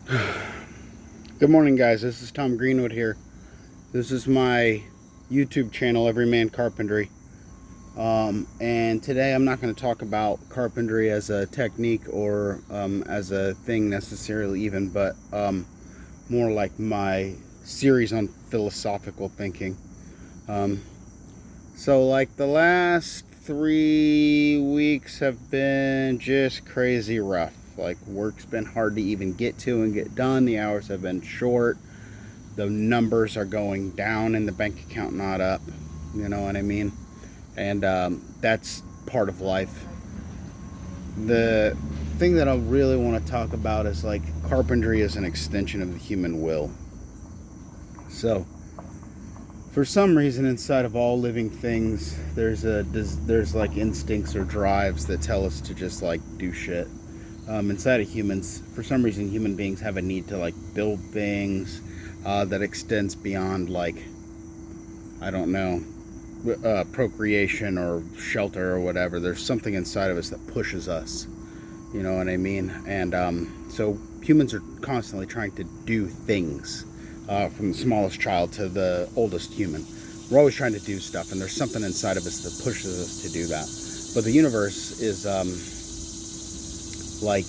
Good morning, guys. This is Tom Greenwood here. This is my YouTube channel, Everyman Carpentry. And today I'm not going to talk about carpentry as a technique or as a thing necessarily, even, but more like my series on philosophical thinking. Um, like the last 3 weeks have been just crazy rough. Like, work's been hard to even get to and get done. The hours have been short. The numbers are going down in the bank account, not up. You know what I mean? And that's part of life. The thing that I really want to talk about is like carpentry is an extension of the human will. So, for some reason, inside of all living things, there's like instincts or drives that tell us to just like do shit. Inside of humans, for some reason, human beings have a need to like build things that extends beyond like, I don't know, procreation or shelter or whatever. There's something inside of us that pushes us. You know what I mean? And so humans are constantly trying to do things, from the smallest child to the oldest human. We're always trying to do stuff, and there's something inside of us that pushes us to do that. But the universe is like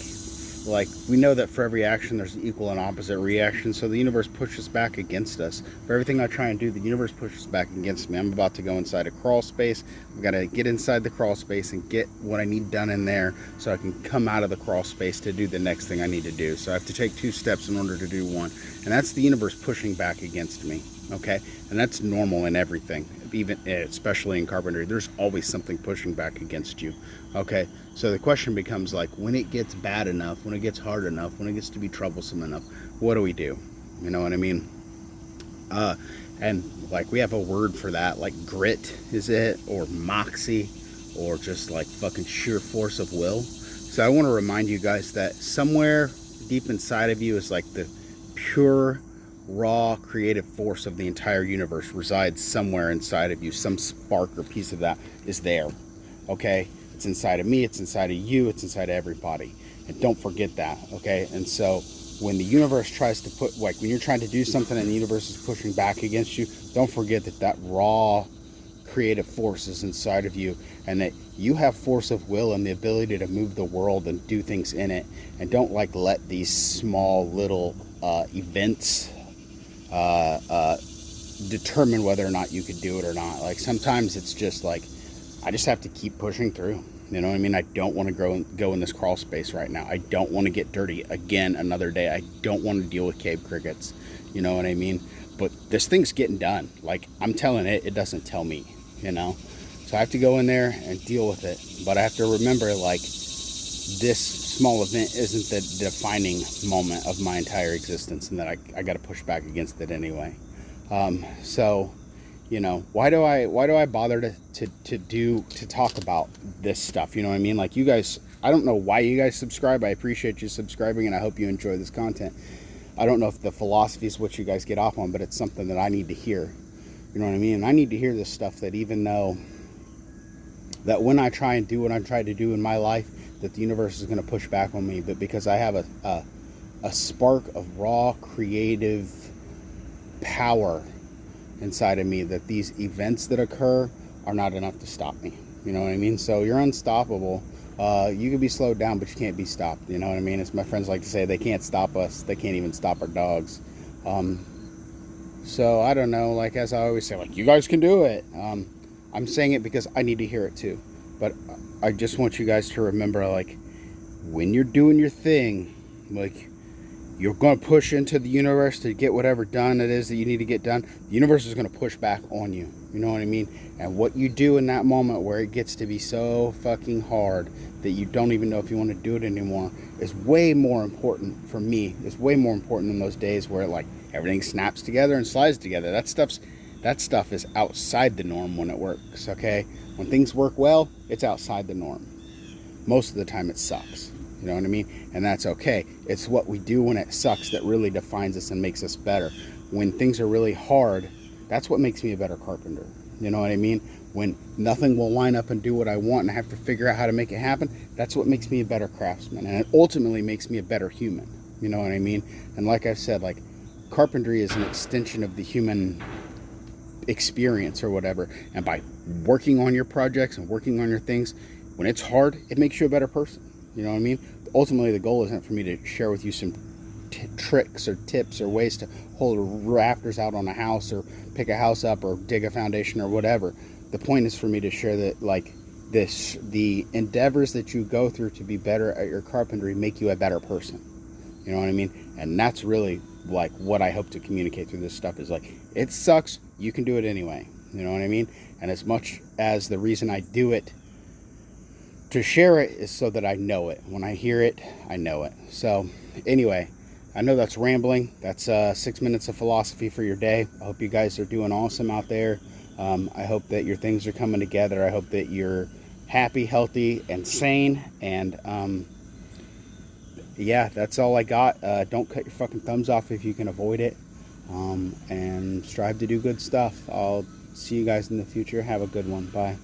we know that for every action there's an equal and opposite reaction. So the universe pushes back against us. For everything I try and do, the universe pushes back against me. I'm about to go inside a crawl space. I've got to get inside the crawl space and get what I need done in there so I can come out of the crawl space to do the next thing I need to do. So I have to take 2 steps in order to do one, and that's the universe pushing back against me. Okay, and that's normal in everything, even especially in carpentry. There's always something pushing back against you. Okay, so the question becomes like, when it gets bad enough, when it gets hard enough, when it gets to be troublesome enough, what do we do? You know what I mean? And like, we have a word for that, like grit, is it, or moxie, or just like fucking sheer force of will. So I want to remind you guys that somewhere deep inside of you is like the pure, raw creative force of the entire universe resides somewhere inside of you. Some spark or piece of that is there. Okay, it's inside of me, it's inside of you, it's inside of everybody, and don't forget that. Okay, and so when the universe tries to put, like, when you're trying to do something and the universe is pushing back against you, don't forget that that raw creative force is inside of you, and that you have force of will and the ability to move the world and do things in it. And don't like let these small little events determine whether or not you could do it or not. Like, sometimes it's just like, I just have to keep pushing through. You know what I mean? I don't want to go in this crawl space right now. I don't want to get dirty again another day. I don't want to deal with cave crickets. You know what I mean? But this thing's getting done. Like, I'm telling it, it doesn't tell me, you know? So I have to go in there and deal with it. But I have to remember, like, this small event isn't the defining moment of my entire existence, and that I got to push back against it anyway. So, you know, why do I bother to talk about this stuff? You know what I mean? Like, you guys, I don't know why you guys subscribe. I appreciate you subscribing, and I hope you enjoy this content. I don't know if the philosophy is what you guys get off on, but it's something that I need to hear. You know what I mean? And I need to hear this stuff, that even though that when I try and do what I'm trying to do in my life, that the universe is going to push back on me, but because I have a spark of raw creative power inside of me, that these events that occur are not enough to stop me. You know what I mean? So you're unstoppable. You can be slowed down, but you can't be stopped. You know what I mean? As my friends like to say, they can't stop us. They can't even stop our dogs. So I don't know, like, as I always say, like, you guys can do it. I'm saying it because I need to hear it too. But I just want you guys to remember, like, when you're doing your thing, like, you're going to push into the universe to get whatever done it is that you need to get done. The universe is going to push back on you. You know what I mean? And what you do in that moment where it gets to be so fucking hard that you don't even know if you want to do it anymore is way more important for me. It's way more important than those days where, like, everything snaps together and slides together. That stuff is outside the norm when it works, okay? When things work well, it's outside the norm. Most of the time it sucks. You know what I mean? And that's okay. It's what we do when it sucks that really defines us and makes us better. When things are really hard, that's what makes me a better carpenter. You know what I mean? When nothing will line up and do what I want and I have to figure out how to make it happen, that's what makes me a better craftsman. And it ultimately makes me a better human. You know what I mean? And like I said, like, carpentry is an extension of the human experience or whatever. And by working on your projects and working on your things, when it's hard, it makes you a better person. You know what I mean? Ultimately, the goal isn't for me to share with you some tricks or tips or ways to hold rafters out on a house or pick a house up or dig a foundation or whatever. The point is for me to share that, like, the endeavors that you go through to be better at your carpentry make you a better person. You know what I mean? And that's really like what I hope to communicate through this stuff, is like, it sucks, you can do it anyway. You know what I mean? And as much as the reason I do it to share it is so that I know it. When I hear it, I know it. So anyway, I know that's rambling. That's 6 minutes of philosophy for your day. I hope you guys are doing awesome out there. I hope that your things are coming together. I hope that you're happy, healthy, and sane. And yeah, that's all I got. Don't cut your fucking thumbs off if you can avoid it. And strive to do good stuff. I'll see you guys in the future. Have a good one. Bye.